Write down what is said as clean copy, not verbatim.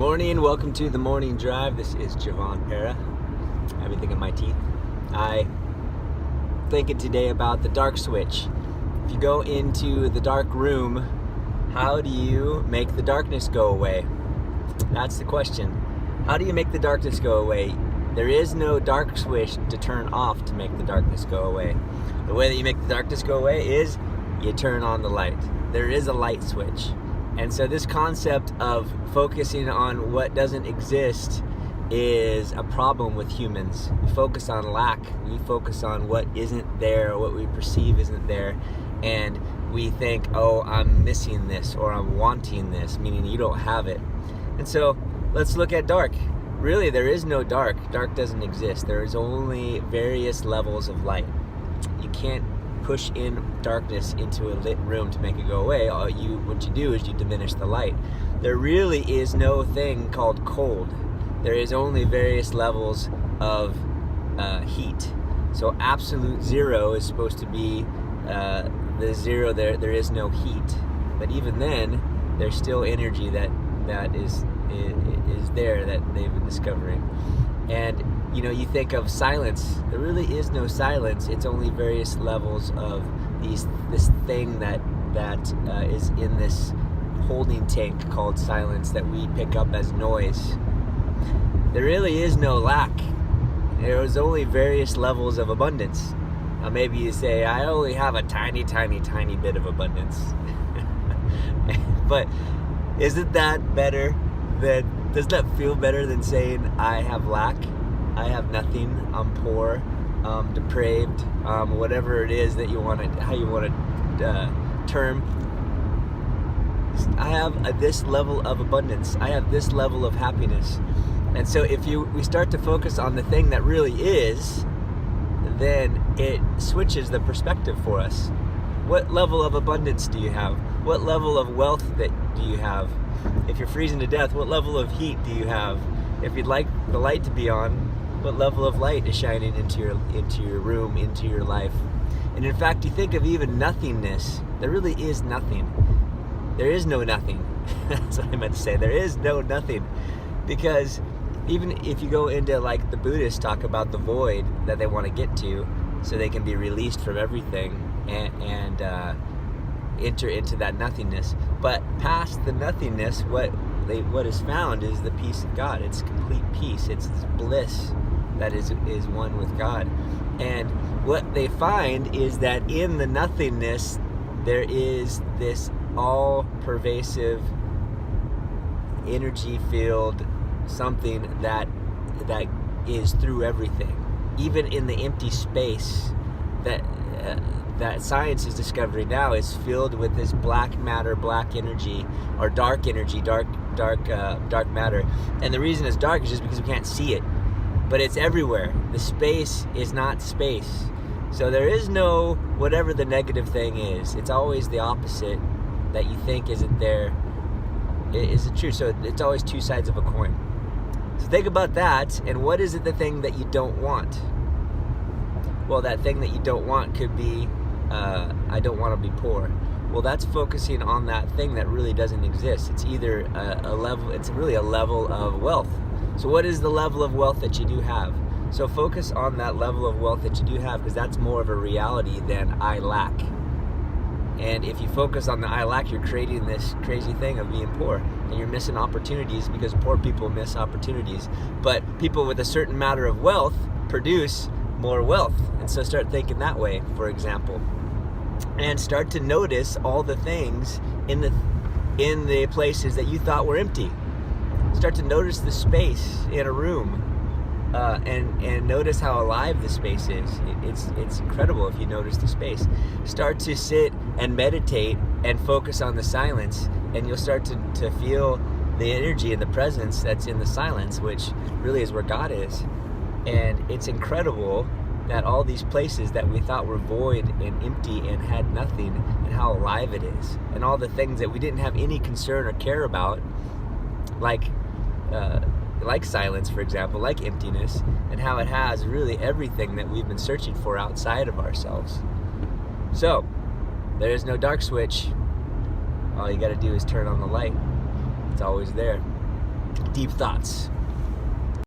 Morning, welcome to the morning drive. This is Javon Para. Everything in my teeth. I thinking today about the dark switch. If you go into the dark room, how do you make the darkness go away? That's the question. How do you make the darkness go away? There is no dark switch to turn off to make the darkness go away. The way that you make the darkness go away is you turn on the light. There is a light switch. And so this concept of focusing on what doesn't exist is a problem with humans. We focus on lack. We focus on what isn't there, or what we perceive isn't there. And we think, oh, I'm missing this, or I'm wanting this, meaning you don't have it. And so let's look at dark. Really, there is no dark. Dark doesn't exist. There is only various levels of light. You can't push in darkness into a lit room to make it go away. What you do is you diminish the light. There really is no thing called cold. There is only various levels of heat. So absolute zero is supposed to be the zero. There is no heat. But even then, there's still energy that is there that they've been discovering. And you think of silence. There really is no silence. It's only various levels of this thing that is in this holding tank called silence that we pick up as noise. There really is no lack. There is only various levels of abundance. Maybe you say, I only have a tiny, tiny, tiny bit of abundance. But isn't that better does that feel better than saying I have lack? I have nothing, I'm poor, depraved, whatever it is that how you want to term. I have this level of abundance. I have this level of happiness. And so if we start to focus on the thing that really is, then it switches the perspective for us. What level of abundance do you have? What level of wealth do you have? If you're freezing to death, what level of heat do you have? If you'd like the light to be on, what level of light is shining into your room, into your life? And in fact, you think of even nothingness. There really is nothing. There is no nothing. That's what I meant to say. There is no nothing. Because even if you go into, like, the Buddhists talk about the void that they want to get to so they can be released from everything and enter into that nothingness. But past the nothingness, what is found is the peace of God. It's complete peace. It's bliss that is one with God. And what they find is that in the nothingness there is this all-pervasive energy field, something that is through everything. Even in the empty space that science is discovering now is filled with this black matter, black energy, or dark energy, dark matter. And the reason it's dark is just because we can't see it. But it's everywhere. The space is not space. So there is no whatever the negative thing is. It's always the opposite that you think isn't there. Is it true? So it's always two sides of a coin. So think about that, and what is it the thing that you don't want? Well, that thing that you don't want could be, I don't want to be poor. Well, that's focusing on that thing that really doesn't exist. It's either it's really a level of wealth. So what is the level of wealth that you do have? So focus on that level of wealth that you do have, because that's more of a reality than I lack. And if you focus on the I lack, you're creating this crazy thing of being poor. And you're missing opportunities, because poor people miss opportunities. But people with a certain amount of wealth produce more wealth. And so start thinking that way, for example. And start to notice all the things in the places that you thought were empty. Start to notice the space in a room, and notice how alive the space is. It's incredible if you notice the space. Start to sit and meditate and focus on the silence, and you'll start to feel the energy and the presence that's in the silence, which really is where God is. And it's incredible that all these places that we thought were void and empty and had nothing, and how alive it is. And all the things that we didn't have any concern or care about, like silence, for example, like emptiness, and how it has really everything that we've been searching for outside of ourselves. So, there is no dark switch. All you got to do is turn on the light. It's always there. deep thoughts.